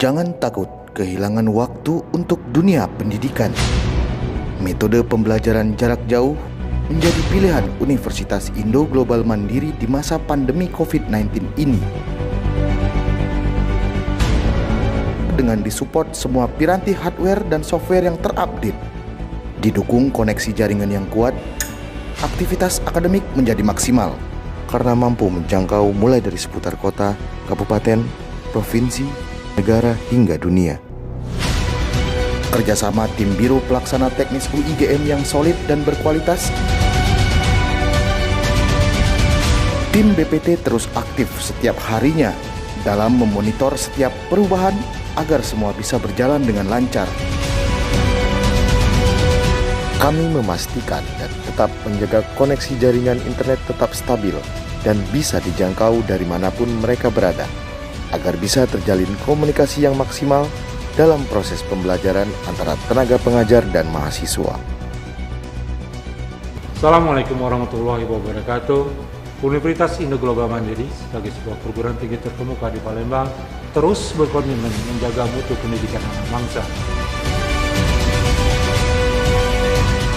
Jangan takut kehilangan waktu untuk dunia pendidikan. Metode pembelajaran jarak jauh menjadi pilihan Universitas Indo Global Mandiri di masa pandemi COVID-19 ini. Dengan disupport semua piranti hardware dan software yang terupdate, didukung koneksi jaringan yang kuat, aktivitas akademik menjadi maksimal karena mampu menjangkau mulai dari seputar kota, kabupaten, provinsi, negara hingga dunia. Kerjasama tim Biro Pelaksana Teknis UIGM yang solid dan berkualitas, tim BPT terus aktif setiap harinya dalam memonitor setiap perubahan agar semua bisa berjalan dengan lancar. Kami memastikan dan tetap menjaga koneksi jaringan internet tetap stabil dan bisa dijangkau dari manapun mereka berada, agar bisa terjalin komunikasi yang maksimal dalam proses pembelajaran antara tenaga pengajar dan mahasiswa. Assalamualaikum warahmatullahi wabarakatuh. Universitas Indo Global Mandiri sebagai sebuah perguruan tinggi terkemuka di Palembang terus berkomitmen menjaga mutu pendidikan anak bangsa.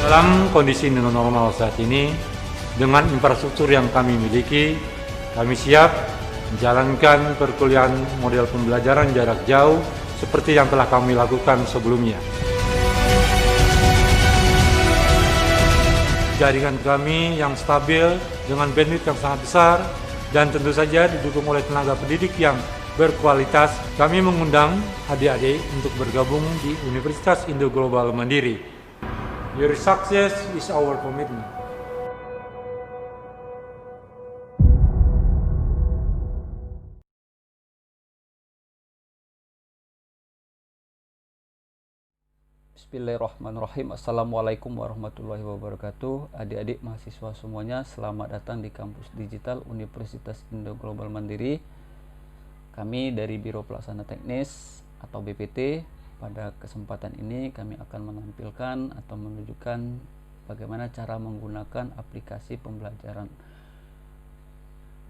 Dalam kondisi new normal saat ini, dengan infrastruktur yang kami miliki, kami siap menjalankan perkuliahan model pembelajaran jarak jauh seperti yang telah kami lakukan sebelumnya. Jaringan kami yang stabil dengan bandwidth yang sangat besar dan tentu saja didukung oleh tenaga pendidik yang berkualitas, kami mengundang adik-adik untuk bergabung di Universitas Indo Global Mandiri. Your success is our commitment. Bismillahirrahmanirrahim. Assalamualaikum warahmatullahi wabarakatuh. Adik-adik mahasiswa semuanya, selamat datang di kampus digital Universitas Indo Global Mandiri. Kami dari Biro Pelaksana Teknis atau BPT. Pada kesempatan ini kami akan menampilkan atau menunjukkan bagaimana cara menggunakan aplikasi pembelajaran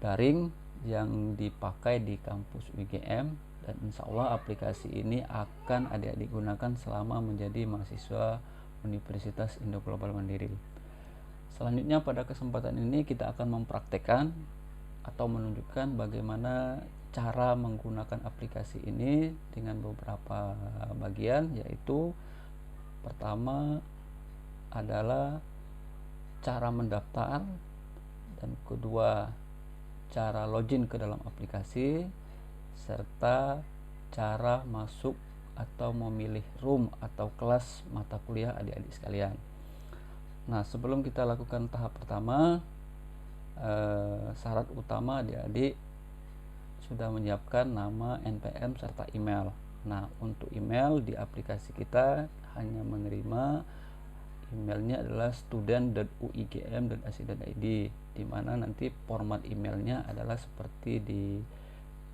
daring yang dipakai di kampus UIGM. Dan insya Allah aplikasi ini akan adik-adik gunakan selama menjadi mahasiswa Universitas Indo Global Mandiri. Selanjutnya pada kesempatan ini kita akan mempraktekkan atau menunjukkan bagaimana cara menggunakan aplikasi ini dengan beberapa bagian, yaitu pertama adalah cara mendaftar, dan kedua cara login ke dalam aplikasi, serta cara masuk atau memilih room atau kelas mata kuliah adik-adik sekalian. Nah, sebelum kita lakukan tahap pertama, syarat utama adik-adik sudah menyiapkan nama, NPM, serta email. Nah, untuk email di aplikasi kita hanya menerima emailnya adalah student.uigm.ac.id, di mana nanti format emailnya adalah seperti di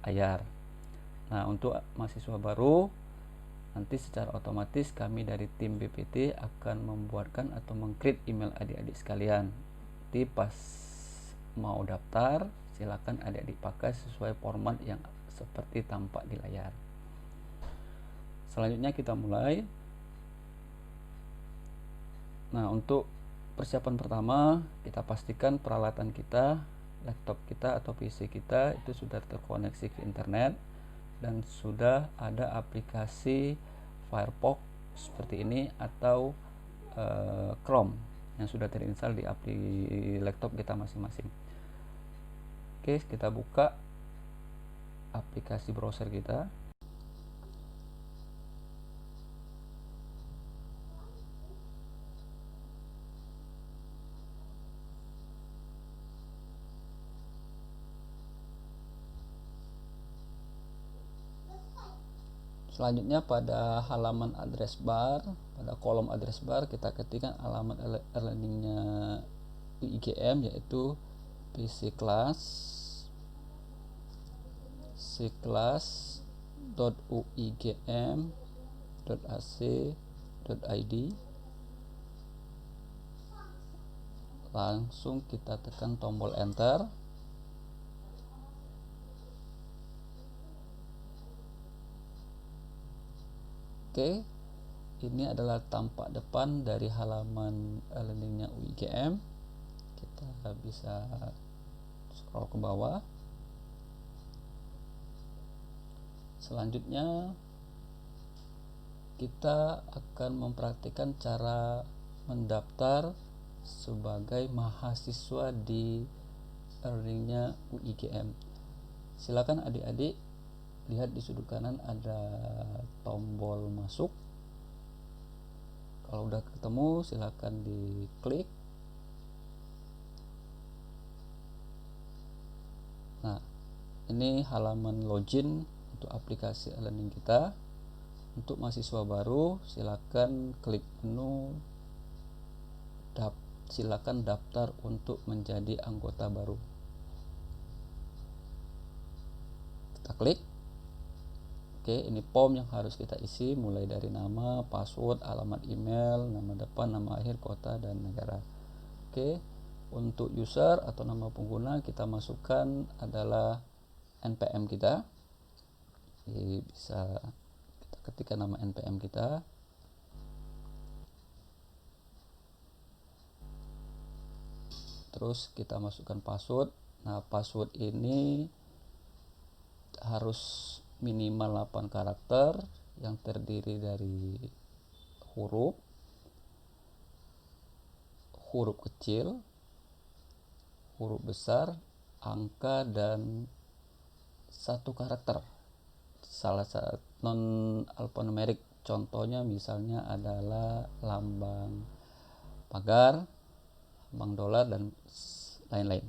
layar. Nah, untuk mahasiswa baru nanti secara otomatis kami dari tim BPT akan membuatkan atau meng-create email adik-adik sekalian. Nanti pas mau daftar silakan adik-adik pakai sesuai format yang seperti tampak di layar. Selanjutnya kita mulai. Nah, untuk persiapan pertama kita pastikan peralatan kita, laptop kita atau PC kita itu sudah terkoneksi ke internet dan sudah ada aplikasi Firefox seperti ini atau Chrome yang sudah terinstall di laptop kita masing-masing. Oke, kita buka aplikasi browser kita. Selanjutnya pada halaman address bar, pada kolom address bar kita ketikkan alamat e-learningnya UIGM, yaitu ckelas.uigm.ac.id. Langsung kita tekan tombol enter. Oke, ini adalah tampak depan dari halaman learningnya UIGM. Kita bisa scroll ke bawah. Selanjutnya kita akan mempraktikkan cara mendaftar sebagai mahasiswa di learningnya UIGM. Silakan adik-adik lihat di sudut kanan ada tombol masuk. Kalau udah ketemu silakan diklik. Nah, ini halaman login untuk aplikasi e-learning kita. Untuk mahasiswa baru silakan klik menu silakan daftar untuk menjadi anggota baru. Kita klik. Oke, ini form yang harus kita isi mulai dari nama, password, alamat email, nama depan, nama akhir, kota, dan negara. Oke, untuk user atau nama pengguna kita masukkan adalah NPM kita. Jadi bisa kita ketikkan nama NPM kita. Terus kita masukkan password. Nah, password ini harus minimal 8 karakter yang terdiri dari huruf kecil, huruf besar, angka, dan 1 karakter salah satu non alfanumerik. Contohnya misalnya adalah lambang pagar, lambang dolar, dan lain-lain.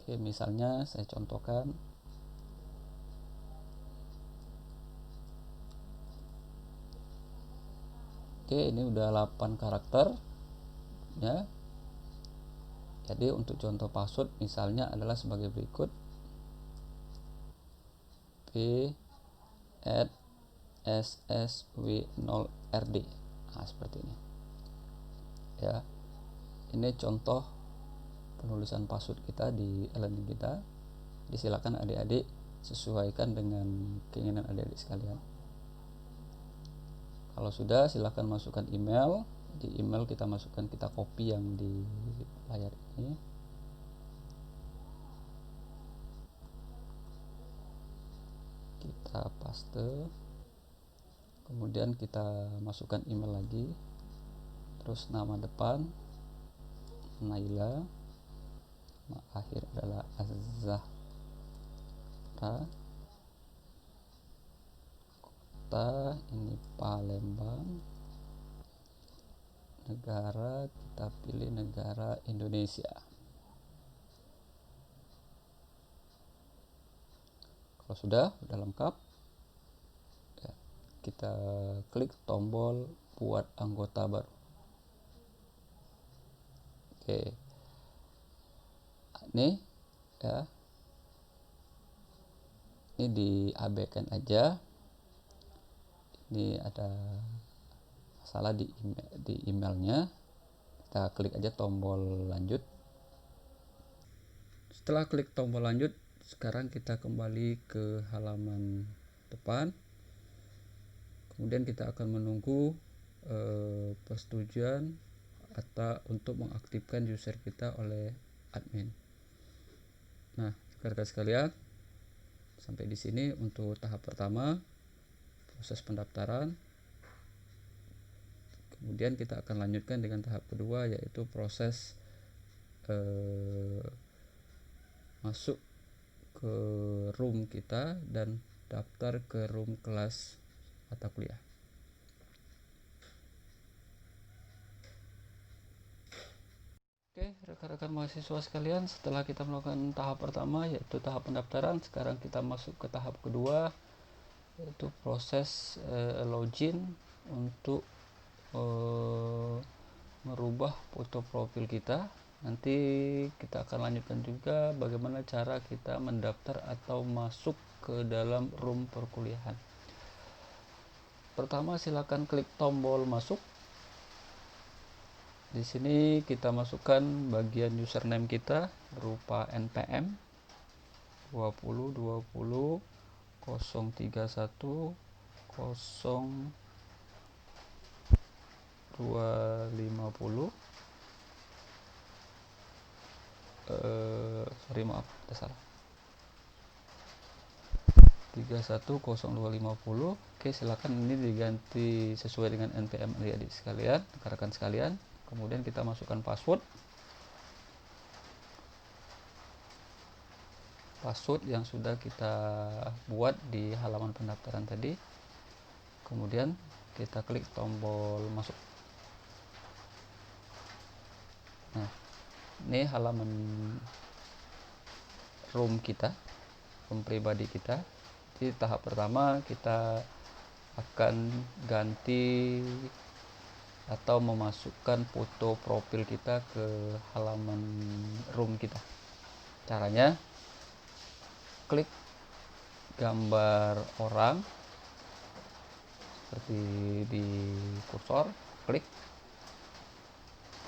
Oke, misalnya saya contohkan. Oke, ini udah 8 karakter ya. Jadi untuk contoh password misalnya adalah sebagai berikut: p@ssw0rd. Nah, seperti ini ya. Ini contoh penulisan password kita di e-learning kita. Disilakan adik-adik sesuaikan dengan keinginan adik-adik sekalian. Kalau sudah, silakan masukkan email. Di email kita masukkan, kita copy yang di layar ini. Kita paste. Kemudian kita masukkan email lagi. Terus nama depan Naila, nama akhir adalah Az-Zahra, ini Palembang, negara kita pilih negara Indonesia. Kalau sudah lengkap ya, kita klik tombol buat anggota baru. Oke, ini ya, ini diabaikan aja. Ini ada masalah di emailnya. Kita klik aja tombol lanjut. Setelah klik tombol lanjut, sekarang kita kembali ke halaman depan. Kemudian kita akan menunggu persetujuan atau untuk mengaktifkan user kita oleh admin. Nah, rekan-rekan sekalian, sampai di sini untuk tahap pertama, proses pendaftaran. Kemudian kita akan lanjutkan dengan tahap kedua, yaitu proses masuk ke room kita dan daftar ke room kelas mata kuliah. Oke, rekan-rekan mahasiswa sekalian, setelah kita melakukan tahap pertama yaitu tahap pendaftaran, sekarang kita masuk ke tahap kedua, yaitu proses login untuk merubah foto profil kita. Nanti kita akan lanjutkan juga bagaimana cara kita mendaftar atau masuk ke dalam room perkuliahan. Pertama, silakan klik tombol masuk. Di sini kita masukkan bagian username kita berupa npm 2020 031 250 sorry maaf salah, 310250. Oke, silakan ini diganti sesuai dengan NPM adik-adik sekalian, rekan-rekan sekalian. Kemudian kita masukkan password yang sudah kita buat di halaman pendaftaran tadi. Kemudian kita klik tombol masuk. Nah, ini halaman room kita, room pribadi kita. Di tahap pertama kita akan ganti atau memasukkan foto profil kita ke halaman room kita. Caranya klik gambar orang seperti di kursor, klik,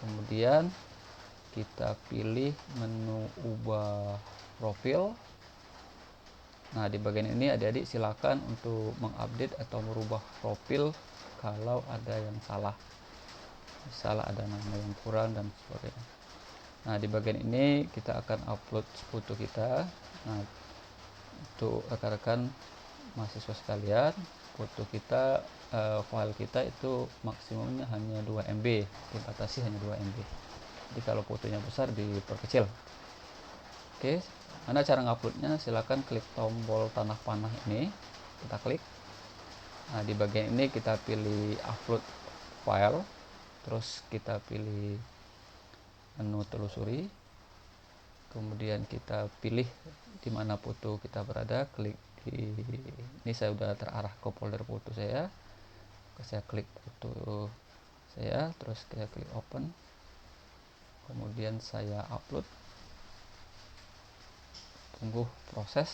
kemudian kita pilih menu ubah profil. Nah, di bagian ini adik-adik silakan untuk mengupdate atau merubah profil kalau ada yang salah, misal ada nama yang kurang dan sebagainya. Nah, di bagian ini kita akan upload foto kita. Nah, untuk rekan-rekan mahasiswa sekalian, foto kita, file kita itu maksimumnya hanya 2 MB, dibatasi hanya 2 MB. Jadi kalau fotonya besar diperkecil. Oke, mana cara nguploadnya? Silakan klik tombol tanah panah ini, kita klik. Nah, di bagian ini kita pilih upload file, terus kita pilih menu telusuri, kemudian kita pilih di mana foto kita berada, klik di ini. Saya sudah terarah ke folder foto saya. Saya klik foto saya, terus saya klik open, kemudian saya upload. Tunggu proses.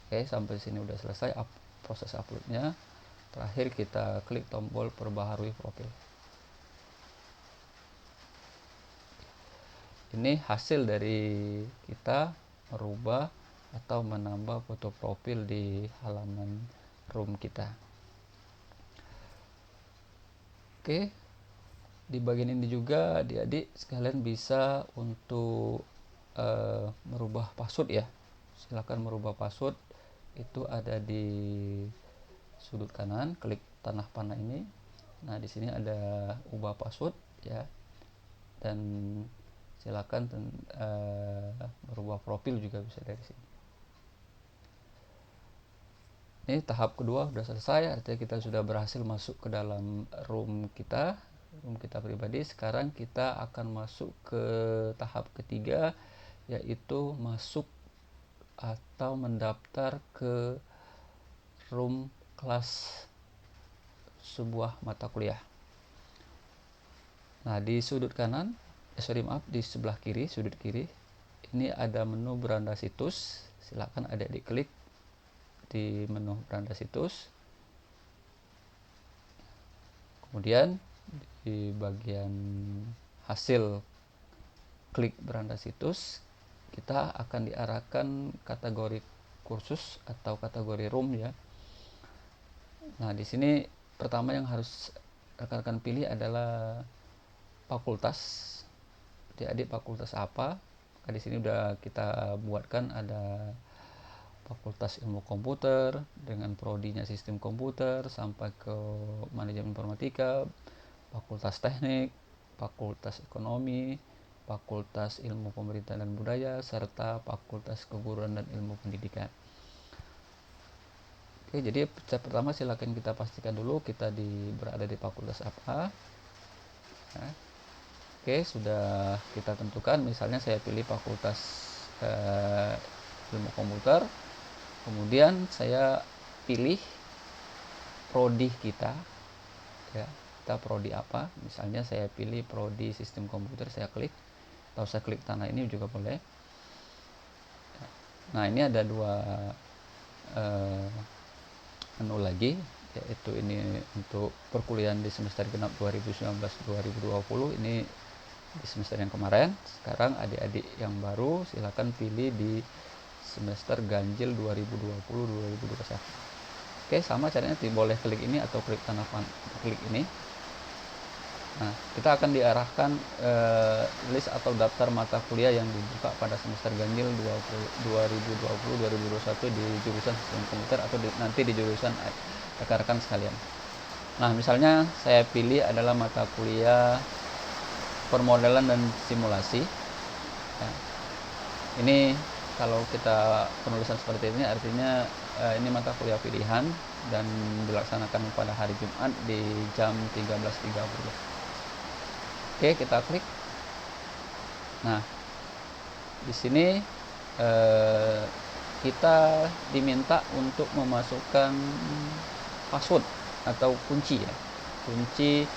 Oke, sampai sini udah selesai proses uploadnya. Terakhir kita klik tombol perbaharui profil. Ini hasil dari kita merubah atau menambah foto profil di halaman room kita. Oke, di bagian ini juga adik-adik sekalian bisa untuk merubah password ya. Silakan merubah password, itu ada di sudut kanan, klik tanah panah ini. Nah, di sini ada ubah password ya, dan silakan merubah profil juga bisa dari sini. Ini tahap kedua sudah selesai, artinya kita sudah berhasil masuk ke dalam room kita pribadi. Sekarang kita akan masuk ke tahap ketiga, yaitu masuk atau mendaftar ke room kelas sebuah mata kuliah. Nah, di sudut kanan, di sebelah kiri, sudut kiri, ini ada menu beranda situs. Silakan adik-adik klik di menu beranda situs. Kemudian di bagian hasil klik beranda situs, kita akan diarahkan kategori kursus atau kategori room ya. Nah, di sini pertama yang harus rekan-rekan pilih adalah fakultas. Adik fakultas apa? Maka di sini udah kita buatkan, ada Fakultas Ilmu Komputer dengan prodinya Sistem Komputer sampai ke Manajemen Informatika, Fakultas Teknik, Fakultas Ekonomi, Fakultas Ilmu Pemerintahan dan Budaya, serta Fakultas Keguruan dan Ilmu Pendidikan. Oke, jadi step pertama silakan kita pastikan dulu kita berada di fakultas apa. Nah, oke, sudah kita tentukan. Misalnya saya pilih Fakultas Ilmu Komputer. Kemudian saya pilih prodi kita ya, kita prodi apa. Misalnya saya pilih prodi Sistem Komputer, saya klik, atau saya klik tanah ini juga boleh. Nah, ini ada dua menu lagi, yaitu ini untuk perkuliahan di semester genap 2019-2020. Ini di semester yang kemarin. Sekarang adik-adik yang baru silakan pilih di semester ganjil 2020-2021. Oke, sama caranya boleh klik ini atau klik klik ini. Nah, kita akan diarahkan list atau daftar mata kuliah yang dibuka pada semester ganjil 2020-2021 di jurusan sistem komputer atau nanti di jurusan rekan-rekan sekalian. Nah, misalnya saya pilih adalah mata kuliah permodelan dan simulasi. Nah, ini kalau kita penulisan seperti ini artinya ini mata kuliah pilihan dan dilaksanakan pada hari Jumat di jam 13.30. Oke, kita klik. Nah, di sini kita diminta untuk memasukkan password atau kunci ya. Kunci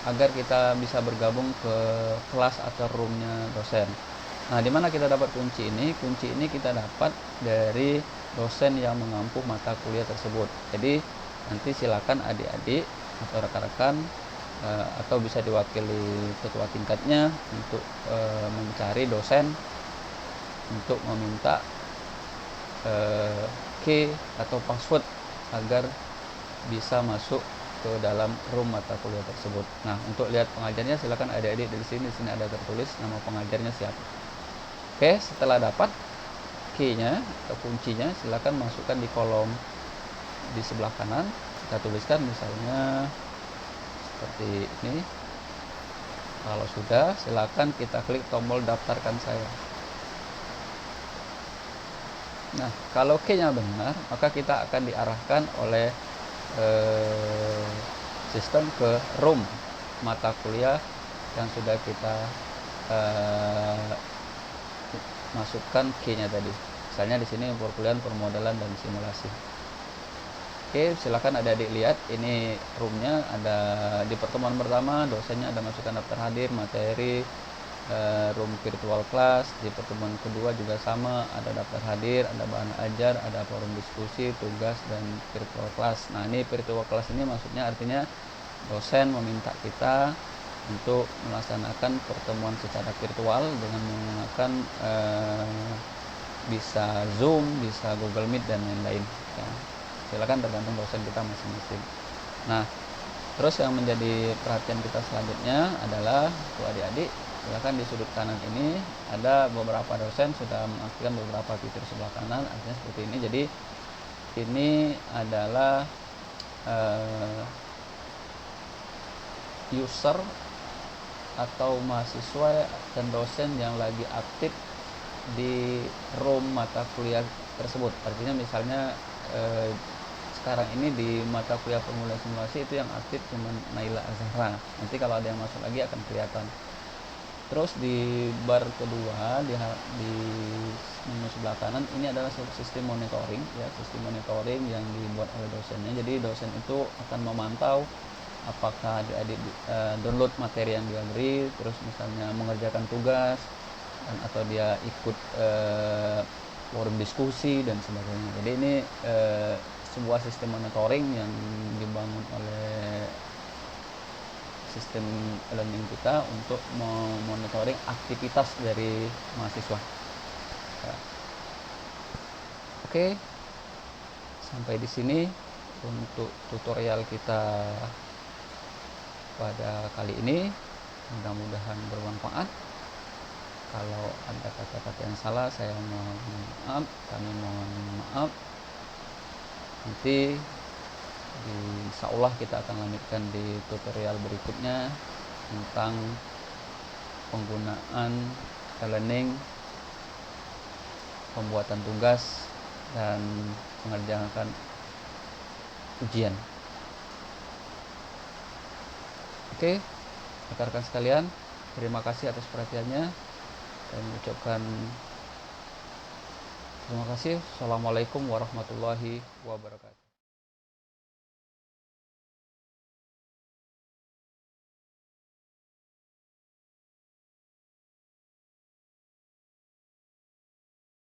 agar kita bisa bergabung ke kelas atau roomnya dosen. Nah, di mana kita dapat kunci ini? Kunci ini kita dapat dari dosen yang mengampu mata kuliah tersebut. Jadi nanti silakan adik-adik atau rekan-rekan atau bisa diwakili ketua tingkatnya untuk mencari dosen untuk meminta key atau password agar bisa masuk ke dalam room mata kuliah tersebut. Nah, untuk lihat pengajarnya silakan adik-adik dari sini. Di sini ada tertulis nama pengajarnya siapa. Oke, setelah dapat key-nya atau kuncinya, silakan masukkan di kolom di sebelah kanan. Kita tuliskan misalnya seperti ini. Kalau sudah, silakan kita klik tombol daftarkan saya. Nah, kalau key-nya benar, maka kita akan diarahkan oleh sistem ke room mata kuliah yang sudah kita masukkan key-nya tadi. Misalnya di sini perkuliahan permodelan dan simulasi. Oke, silakan adik-adik lihat ini roomnya. Ada di pertemuan pertama dosennya ada masukkan daftar hadir, materi, room virtual class. Di pertemuan kedua juga sama, ada daftar hadir, ada bahan ajar, ada forum diskusi, tugas, dan virtual class. Nah, ini virtual class ini maksudnya artinya dosen meminta kita untuk melaksanakan pertemuan secara virtual dengan menggunakan bisa Zoom, bisa Google Meet, dan lain-lain ya. Silakan, tergantung dosen kita masing-masing. Nah, terus yang menjadi perhatian kita selanjutnya adalah untuk adik-adik, silakan di sudut kanan ini ada beberapa dosen sudah mengaktifkan beberapa fitur sebelah kanan, artinya seperti ini. Jadi ini adalah user atau mahasiswa dan dosen yang lagi aktif di room mata kuliah tersebut. Artinya misalnya sekarang ini di mata kuliah permulaan simulasi itu yang aktif cuma Naila Azhara. Nanti kalau ada yang masuk lagi akan kelihatan. Terus di bar kedua di menu sebelah kanan ini adalah sistem monitoring ya, sistem monitoring yang dibuat oleh dosennya. Jadi dosen itu akan memantau apakah adik-adik download materi yang dia beri, terus misalnya mengerjakan tugas atau dia ikut forum diskusi dan sebagainya. Jadi ini sebuah sistem monitoring yang dibangun oleh sistem learning kita untuk memonitoring aktivitas dari mahasiswa. Ya. Oke, sampai di sini untuk tutorial kita pada kali ini. Mudah-mudahan bermanfaat. Kalau ada kata-kata yang salah, saya mohon maaf, kami mohon maaf. Nanti insya Allah kita akan lanjutkan di tutorial berikutnya tentang penggunaan e-learning, pembuatan tugas, dan mengerjakan ujian. Oke, rekan-rekan sekalian, terima kasih atas perhatiannya dan ucapkan terima kasih. Assalamualaikum warahmatullahi wabarakatuh.